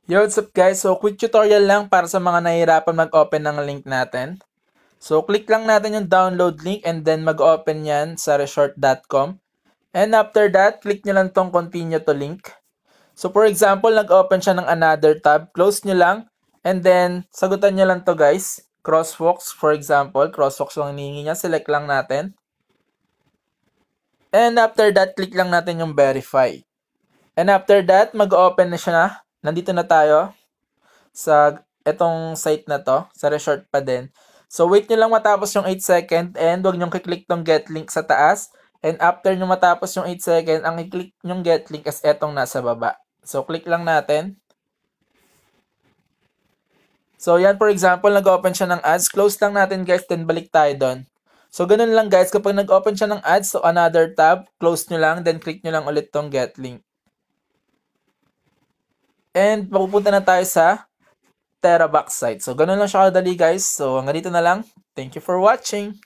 Yo, what's up guys? So, quick tutorial lang para sa mga nahihirapan mag-open ng link natin. So, click lang natin yung download link and then mag-open yan sa resort.com. And after that, click nyo lang tong continue to link. So, for example, nag-open siya ng another tab. Close nyo lang. And then, sagutan nyo lang to guys. Crosswalks, for example. Crosswalks lang hinihingi niya. Select lang natin. And after that, click lang natin yung verify. And after that, mag-open na siya na. Nandito na tayo sa etong site na to, sa resort pa din. So, wait nyo lang matapos yung 8 second and huwag nyo kiklik tong get link sa taas. And after nyo matapos yung 8 second, ang i-click nyong get link is etong nasa baba. So, click lang natin. So, yan for example, nag-open siya ng ads. Close lang natin guys, then balik tayo doon. So, ganun lang guys, kapag nag-open siya ng ads, so another tab, close nyo lang, then click nyo lang ulit tong get link. And mapupunta na tayo sa Terabox site. So, ganun lang siya kadali guys. So, hanggang dito na lang. Thank you for watching.